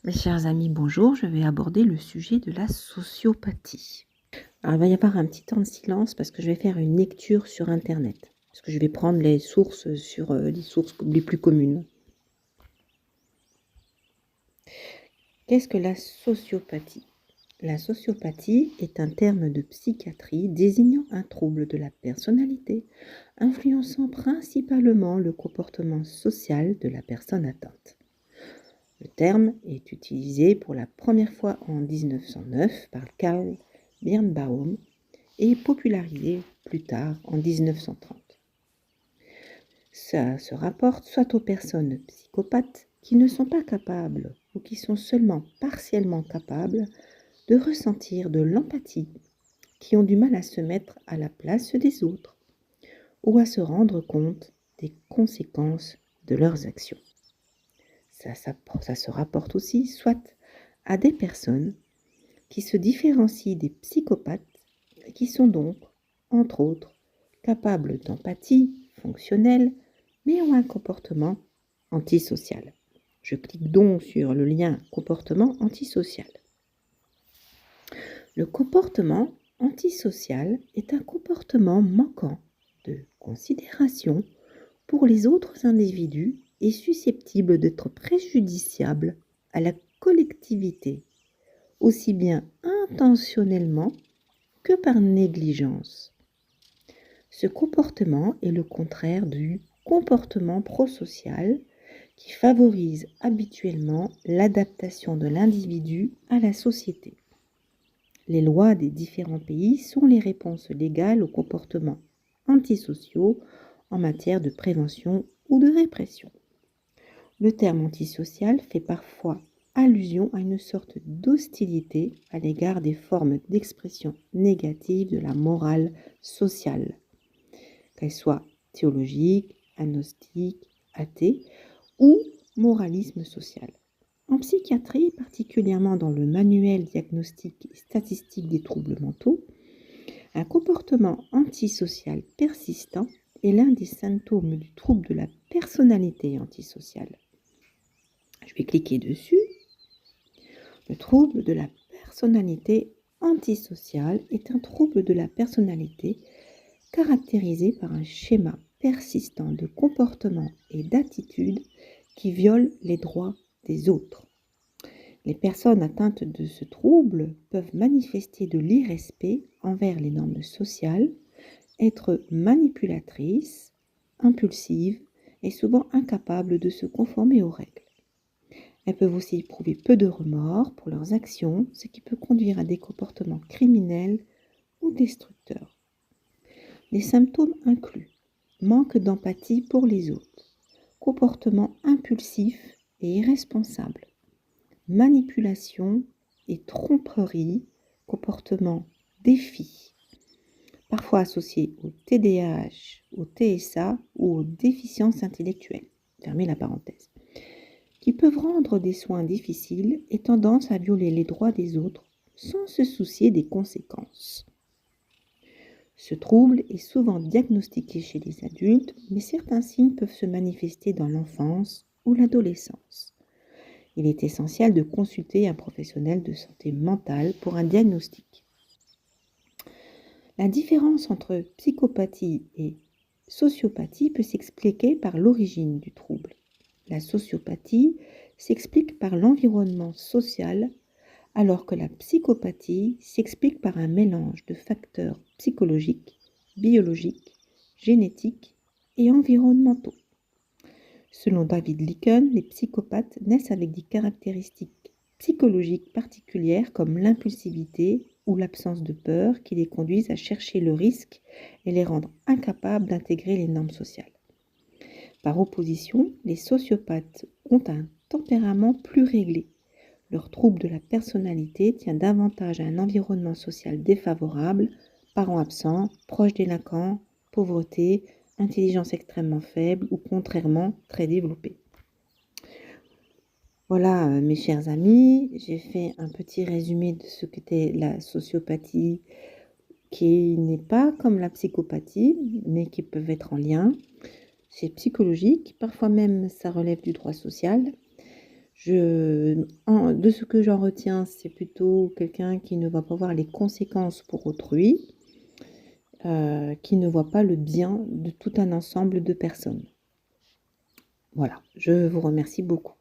Mes chers amis, bonjour. Je vais aborder le sujet de la sociopathie. Alors, il va y avoir un petit temps de silence parce que je vais faire une lecture sur Internet. Parce que je vais prendre les sources sur les sources les plus communes. Qu'est-ce que la sociopathie? La sociopathie est un terme de psychiatrie désignant un trouble de la personnalité, influençant principalement le comportement social de la personne atteinte. Le terme est utilisé pour la première fois en 1909 par Karl Birnbaum et popularisé plus tard en 1930. Ça se rapporte soit aux personnes psychopathes qui ne sont pas capables ou qui sont seulement partiellement capables de ressentir de l'empathie, qui ont du mal à se mettre à la place des autres ou à se rendre compte des conséquences de leurs actions. Ça se rapporte aussi soit à des personnes qui se différencient des psychopathes, qui sont donc, entre autres, capables d'empathie fonctionnelle, mais ont un comportement antisocial. Je clique donc sur le lien comportement antisocial. Le comportement antisocial est un comportement manquant de considération pour les autres individus et susceptible d'être préjudiciable à la collectivité, aussi bien intentionnellement que par négligence. Ce comportement est le contraire du comportement prosocial qui favorise habituellement l'adaptation de l'individu à la société. Les lois des différents pays sont les réponses légales aux comportements antisociaux en matière de prévention ou de répression. Le terme antisocial fait parfois allusion à une sorte d'hostilité à l'égard des formes d'expression négative de la morale sociale, qu'elle soit théologique, agnostique, athée ou moralisme social. En psychiatrie, particulièrement dans le manuel diagnostique et statistique des troubles mentaux, un comportement antisocial persistant est l'un des symptômes du trouble de la personnalité antisociale. Je vais cliquer dessus. Le trouble de la personnalité antisociale est un trouble de la personnalité caractérisé par un schéma persistant de comportements et d'attitudes qui violent les droits des autres. Les personnes atteintes de ce trouble peuvent manifester de l'irrespect envers les normes sociales, être manipulatrices, impulsives et souvent incapables de se conformer aux règles. Elles peuvent aussi éprouver peu de remords pour leurs actions, ce qui peut conduire à des comportements criminels ou destructeurs. Les symptômes incluent manque d'empathie pour les autres, comportement impulsif et irresponsable, manipulation et tromperie, comportement défi, parfois associé au TDAH, au TSA ou aux déficiences intellectuelles. Fermez la parenthèse. Qui peuvent rendre des soins difficiles et tendance à violer les droits des autres sans se soucier des conséquences. Ce trouble est souvent diagnostiqué chez les adultes, mais certains signes peuvent se manifester dans l'enfance ou l'adolescence. Il est essentiel de consulter un professionnel de santé mentale pour un diagnostic. La différence entre psychopathie et sociopathie peut s'expliquer par l'origine du trouble. La sociopathie s'explique par l'environnement social, alors que la psychopathie s'explique par un mélange de facteurs psychologiques, biologiques, génétiques et environnementaux. Selon David Lykken, les psychopathes naissent avec des caractéristiques psychologiques particulières comme l'impulsivité ou l'absence de peur qui les conduisent à chercher le risque et les rendent incapables d'intégrer les normes sociales. Par opposition, les sociopathes ont un tempérament plus réglé. Leur trouble de la personnalité tient davantage à un environnement social défavorable, parents absents, proches délinquants, pauvreté, intelligence extrêmement faible ou contrairement très développée. Voilà, mes chers amis, j'ai fait un petit résumé de ce qu'était la sociopathie, qui n'est pas comme la psychopathie, mais qui peuvent être en lien. C'est psychologique, parfois même ça relève du droit social. De ce que j'en retiens, c'est plutôt quelqu'un qui ne va pas voir les conséquences pour autrui, qui ne voit pas le bien de tout un ensemble de personnes. Voilà, je vous remercie beaucoup.